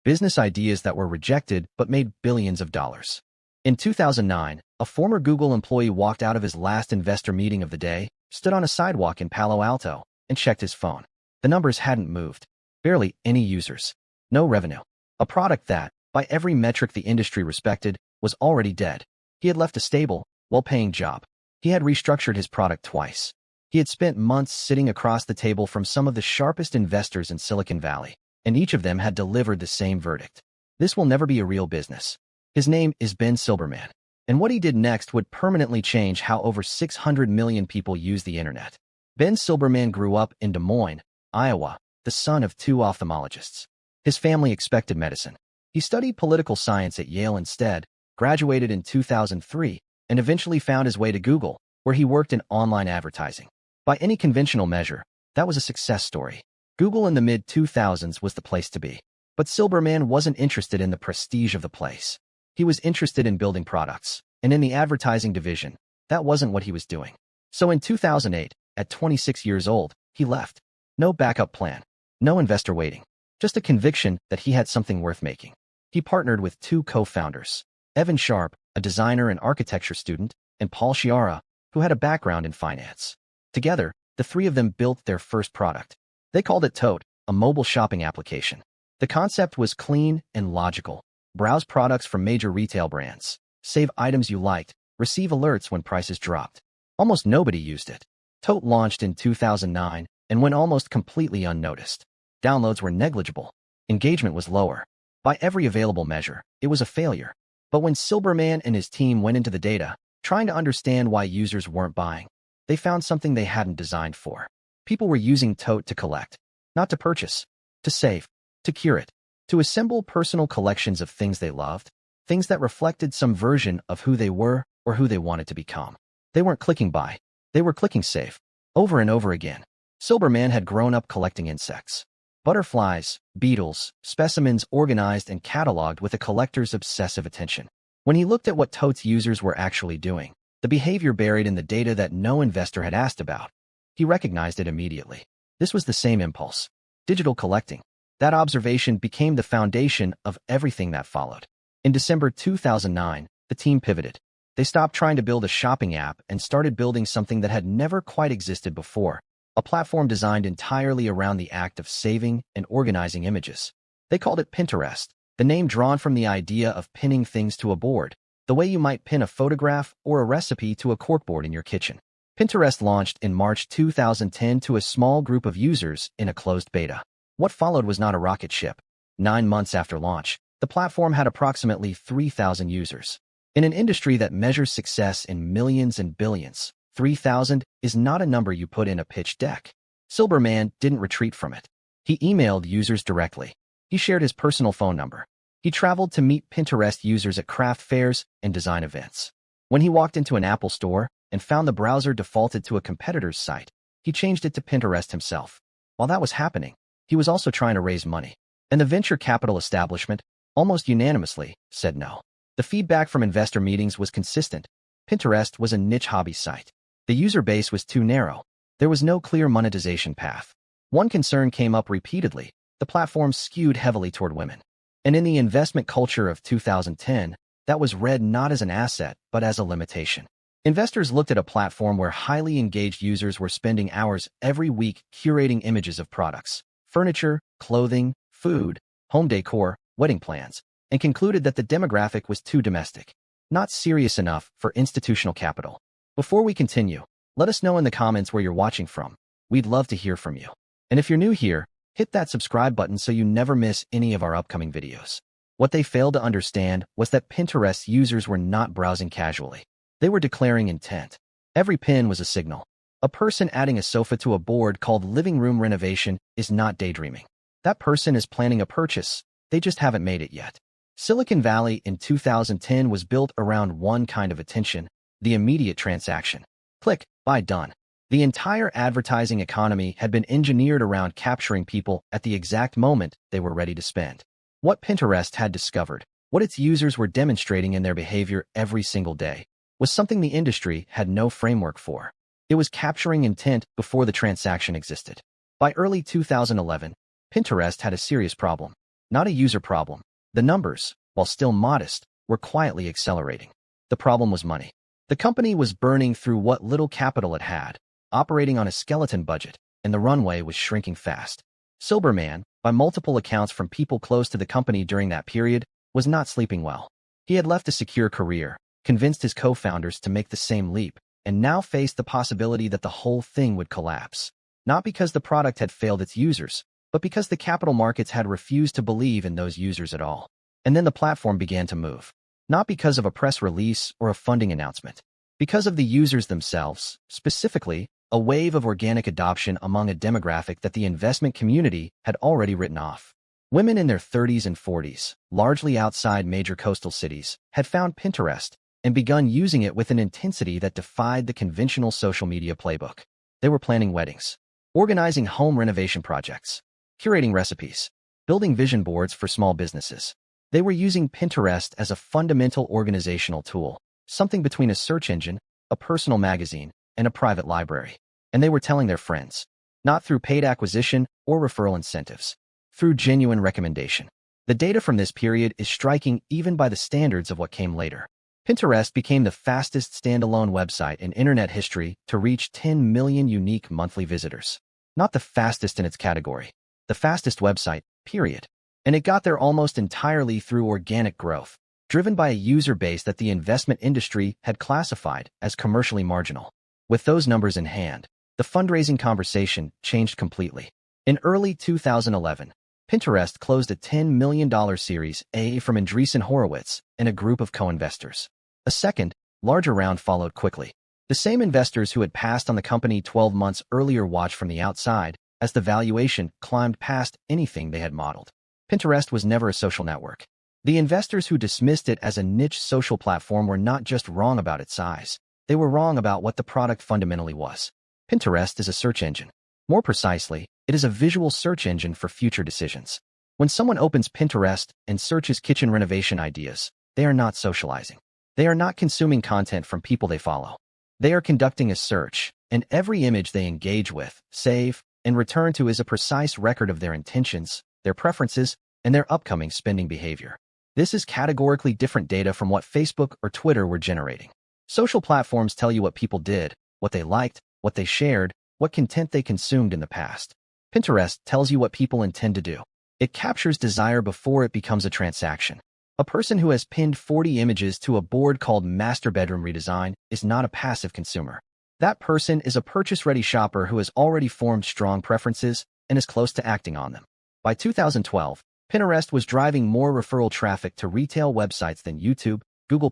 business ideas that were rejected but made billions of dollars. In 2009, a former Google employee walked out of his last investor meeting of the day, stood on a sidewalk in Palo Alto, and checked his phone. The numbers hadn't moved. Barely any users. No revenue. A product that, by every metric the industry respected, was already dead. He had left a stable, well-paying job. He had restructured his product twice. He had spent months sitting across the table from some of the sharpest investors in Silicon Valley, and each of them had delivered the same verdict. This will never be a real business. His name is Ben Silbermann, and what he did next would permanently change how over 600 million people use the internet. Ben Silbermann grew up in Des Moines, Iowa, the son of two ophthalmologists. His family expected medicine. He studied political science at Yale instead, graduated in 2003, and eventually found his way to Google, where he worked in online advertising. By any conventional measure, that was a success story. Google in the mid-2000s was the place to be. But Silbermann wasn't interested in the prestige of the place. He was interested in building products, and in the advertising division, that wasn't what he was doing. So in 2008, at 26 years old, he left. No backup plan. No investor waiting. Just a conviction that he had something worth making. He partnered with two co-founders, Evan Sharp, a designer and architecture student, and Paul Sciarra, who had a background in finance. Together, the three of them built their first product. They called it Tote, a mobile shopping application. The concept was clean and logical. Browse products from major retail brands, save items you liked, receive alerts when prices dropped. Almost nobody used it. Tote launched in 2009 and went almost completely unnoticed. Downloads were negligible. Engagement was lower. By every available measure, it was a failure. But when Silbermann and his team went into the data, trying to understand why users weren't buying, they found something they hadn't designed for. People were using Tote to collect, not to purchase, to save, to curate, to assemble personal collections of things they loved, things that reflected some version of who they were or who they wanted to become. They weren't clicking buy, they were clicking save, over and over again. Silbermann had grown up collecting insects. Butterflies, beetles, specimens organized and cataloged with a collector's obsessive attention. When he looked at what Tote's users were actually doing, the behavior buried in the data that no investor had asked about, he recognized it immediately. This was the same impulse. Digital collecting. That observation became the foundation of everything that followed. In December 2009, the team pivoted. They stopped trying to build a shopping app and started building something that had never quite existed before. A platform designed entirely around the act of saving and organizing images. They called it Pinterest, the name drawn from the idea of pinning things to a board, the way you might pin a photograph or a recipe to a corkboard in your kitchen. Pinterest launched in March 2010 to a small group of users in a closed beta. What followed was not a rocket ship. 9 months after launch, the platform had approximately 3,000 users. In an industry that measures success in millions and billions, 3,000 is not a number you put in a pitch deck. Silbermann didn't retreat from it. He emailed users directly. He shared his personal phone number. He traveled to meet Pinterest users at craft fairs and design events. When he walked into an Apple store and found the browser defaulted to a competitor's site, he changed it to Pinterest himself. While that was happening, he was also trying to raise money. And the venture capital establishment, almost unanimously, said no. The feedback from investor meetings was consistent. Pinterest was a niche hobby site. The user base was too narrow. There was no clear monetization path. One concern came up repeatedly. The platform skewed heavily toward women. And in the investment culture of 2010, that was read not as an asset, but as a limitation. Investors looked at a platform where highly engaged users were spending hours every week curating images of products, furniture, clothing, food, home decor, wedding plans, and concluded that the demographic was too domestic, not serious enough for institutional capital. Before we continue, let us know in the comments where you're watching from. We'd love to hear from you. And if you're new here, hit that subscribe button so you never miss any of our upcoming videos. What they failed to understand was that Pinterest users were not browsing casually. They were declaring intent. Every pin was a signal. A person adding a sofa to a board called living room renovation is not daydreaming. That person is planning a purchase. They just haven't made it yet. Silicon Valley in 2010 was built around one kind of attention, the immediate transaction. Click, buy, done. The entire advertising economy had been engineered around capturing people at the exact moment they were ready to spend. What Pinterest had discovered, what its users were demonstrating in their behavior every single day, was something the industry had no framework for. It was capturing intent before the transaction existed. By early 2011, Pinterest had a serious problem. not a user problem. The numbers, while still modest, were quietly accelerating. The problem was money. The company was burning through what little capital it had, operating on a skeleton budget, and the runway was shrinking fast. Silberman, by multiple accounts from people close to the company during that period, was not sleeping well. He had left a secure career, convinced his co-founders to make the same leap, and now faced the possibility that the whole thing would collapse. Not because the product had failed its users, but because the capital markets had refused to believe in those users at all. And then the platform began to move. Not because of a press release or a funding announcement. Because of the users themselves, specifically, a wave of organic adoption among a demographic that the investment community had already written off. Women in their 30s and 40s, largely outside major coastal cities, had found Pinterest and begun using it with an intensity that defied the conventional social media playbook. They were planning weddings, organizing home renovation projects, curating recipes, building vision boards for small businesses. They were using Pinterest as a fundamental organizational tool, something between a search engine, a personal magazine, and a private library. And they were telling their friends, not through paid acquisition or referral incentives, through genuine recommendation. The data from this period is striking even by the standards of what came later. Pinterest became the fastest standalone website in internet history to reach 10 million unique monthly visitors. Not the fastest in its category, the fastest website, period. And it got there almost entirely through organic growth, driven by a user base that the investment industry had classified as commercially marginal. With those numbers in hand, the fundraising conversation changed completely. In early 2011, Pinterest closed a $10 million Series A from Andreessen Horowitz and a group of co-investors. A second, larger round followed quickly. The same investors who had passed on the company 12 months earlier watched from the outside as the valuation climbed past anything they had modeled. Pinterest was never a social network. The investors who dismissed it as a niche social platform were not just wrong about its size. They were wrong about what the product fundamentally was. Pinterest is a search engine. More precisely, it is a visual search engine for future decisions. When someone opens Pinterest and searches kitchen renovation ideas, they are not socializing. They are not consuming content from people they follow. They are conducting a search, and every image they engage with, save, and return to is a precise record of their intentions, their preferences, and their upcoming spending behavior. This is categorically different data from what Facebook or Twitter were generating. Social platforms tell you what people did, what they liked, what they shared, what content they consumed in the past. Pinterest tells you what people intend to do. It captures desire before it becomes a transaction. A person who has pinned 40 images to a board called Master Bedroom Redesign is not a passive consumer. That person is a purchase-ready shopper who has already formed strong preferences and is close to acting on them. By 2012, Pinterest was driving more referral traffic to retail websites than YouTube, Google+,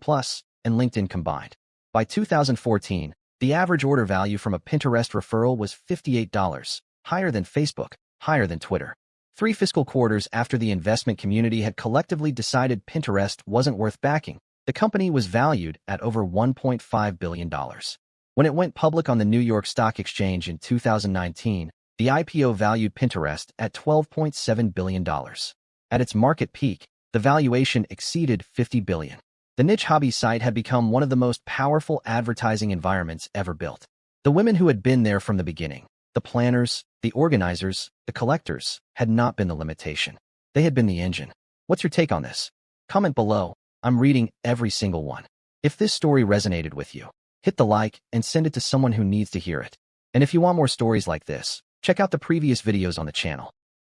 and LinkedIn combined. By 2014, the average order value from a Pinterest referral was $58, higher than Facebook, higher than Twitter. 3 fiscal quarters after the investment community had collectively decided Pinterest wasn't worth backing, the company was valued at over $1.5 billion. When it went public on the New York Stock Exchange in 2019, the IPO valued Pinterest at $12.7 billion. At its market peak, the valuation exceeded $50 billion. The niche hobby site had become one of the most powerful advertising environments ever built. The women who had been there from the beginning, the planners, the organizers, the collectors, had not been the limitation. They had been the engine. What's your take on this? Comment below. I'm reading every single one. If this story resonated with you, hit the like and send it to someone who needs to hear it. And if you want more stories like this, check out the previous videos on the channel.